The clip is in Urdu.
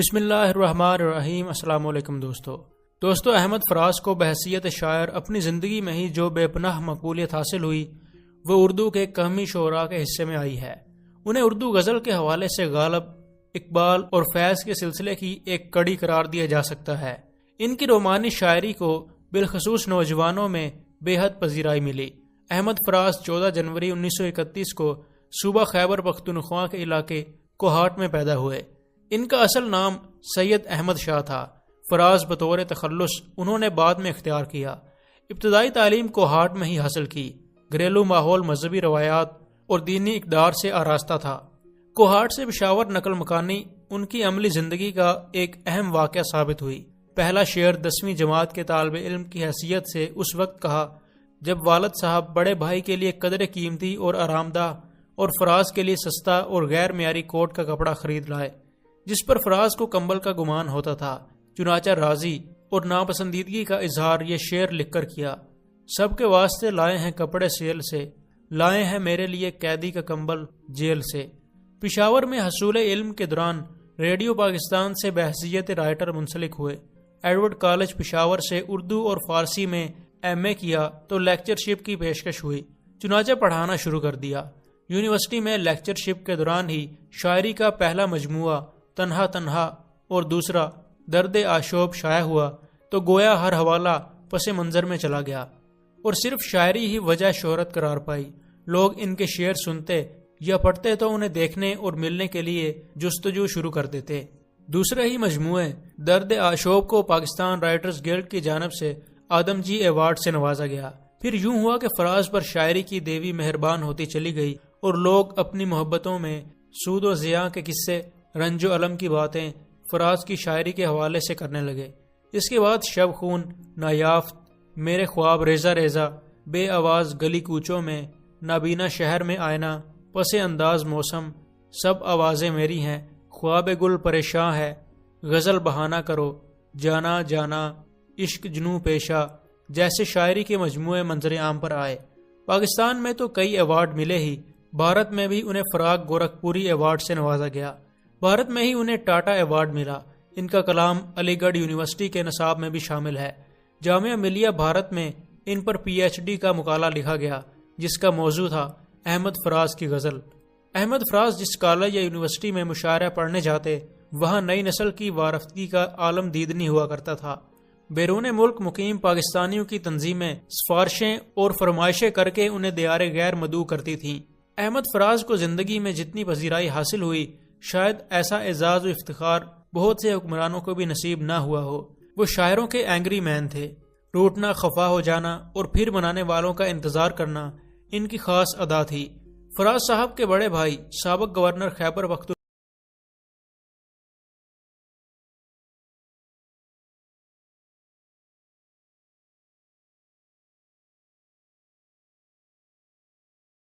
بسم اللہ الرحمن الرحیم۔ السلام علیکم دوستو احمد فراز کو بحیثیت شاعر اپنی زندگی میں ہی جو بے پناہ مقبولیت حاصل ہوئی وہ اردو کے قومی شعراء کے حصے میں آئی ہے۔ انہیں اردو غزل کے حوالے سے غالب، اقبال اور فیض کے سلسلے کی ایک کڑی قرار دیا جا سکتا ہے۔ ان کی رومانی شاعری کو بالخصوص نوجوانوں میں بے حد پذیرائی ملی۔ احمد فراز 14 جنوری 1931 کو صوبہ خیبر پختونخوا کے علاقے کوہاٹ میں پیدا ہوئے۔ ان کا اصل نام سید احمد شاہ تھا۔ فراز بطور تخلص انہوں نے بعد میں اختیار کیا۔ ابتدائی تعلیم کوہاٹ میں ہی حاصل کی۔ گھریلو ماحول مذہبی روایات اور دینی اقدار سے آراستہ تھا۔ کوہاٹ سے پشاور نقل مکانی ان کی عملی زندگی کا ایک اہم واقعہ ثابت ہوئی۔ پہلا شعر 10ویں جماعت کے طالب علم کی حیثیت سے اس وقت کہا جب والد صاحب بڑے بھائی کے لیے قدر قیمتی اور آرام دہ اور فراز کے لیے سستا اور غیر معیاری کوٹ کا کپڑا خرید لائے، جس پر فراز کو کمبل کا گمان ہوتا تھا۔ چنانچہ راضی اور ناپسندیدگی کا اظہار یہ شعر لکھ کر کیا: سب کے واسطے لائے ہیں کپڑے سیل سے، لائے ہیں میرے لیے قیدی کا کمبل جیل سے۔ پشاور میں حصول علم کے دوران ریڈیو پاکستان سے بحیثیت رائٹر منسلک ہوئے۔ ایڈورڈ کالج پشاور سے اردو اور فارسی میں ایم اے کیا تو لیکچرشپ کی پیشکش ہوئی، چنانچہ پڑھانا شروع کر دیا۔ یونیورسٹی میں لیکچرشپ کے دوران ہی شاعری کا پہلا مجموعہ تنہا تنہا اور دوسرا درد آشوب شائع ہوا تو گویا ہر حوالہ پس منظر میں چلا گیا اور صرف شاعری ہی وجہ شہرت قرار پائی۔ لوگ ان کے شعر سنتے یا پڑھتے تو انہیں دیکھنے اور ملنے کے لیے جستجو شروع کر دیتے۔ دوسرے ہی مجموعے درد آشوب کو پاکستان رائٹرز گلڈ کی جانب سے آدم جی ایوارڈ سے نوازا گیا۔ پھر یوں ہوا کہ فراز پر شاعری کی دیوی مہربان ہوتی چلی گئی اور لوگ اپنی محبتوں میں سود و زیاں کے قصے، رنج و علم کی باتیں فراز کی شاعری کے حوالے سے کرنے لگے۔ اس کے بعد شب خون، نایافت، میرے خواب ریزہ ریزہ، بے آواز گلی کوچوں میں، نابینا شہر میں آئینہ، پس انداز موسم، سب آوازیں میری ہیں، خواب گل پریشاں ہے، غزل بہانہ کرو، جانا جانا، عشق جنوں پیشہ جیسے شاعری کے مجموعے منظر عام پر آئے۔ پاکستان میں تو کئی ایوارڈ ملے ہی، بھارت میں بھی انہیں فراغ گورکھپوری ایوارڈ سے نوازا گیا۔ بھارت میں ہی انہیں ٹاٹا ایوارڈ ملا۔ ان کا کلام علی گڑھ یونیورسٹی کے نصاب میں بھی شامل ہے۔ جامعہ ملیہ بھارت میں ان پر پی ایچ ڈی کا مقالہ لکھا گیا جس کا موضوع تھا احمد فراز کی غزل۔ احمد فراز جس کالج یا یونیورسٹی میں مشاعرہ پڑھنے جاتے وہاں نئی نسل کی وارفتگی کا عالم دیدنی ہوا کرتا تھا۔ بیرون ملک مقیم پاکستانیوں کی تنظیمیں سفارشیں اور فرمائشیں کر کے انہیں دیار غیر مدعو کرتی تھیں۔ احمد فراز کو زندگی میں جتنی پذیرائی حاصل ہوئی، شاید ایسا اعزاز و افتخار بہت سے حکمرانوں کو بھی نصیب نہ ہوا ہو۔ وہ شاعروں کے اینگری مین تھے۔ روٹنا، خفا ہو جانا اور پھر منانے والوں کا انتظار کرنا ان کی خاص ادا تھی۔ فراز صاحب کے بڑے بھائی سابق گورنر خیبر پختونخوا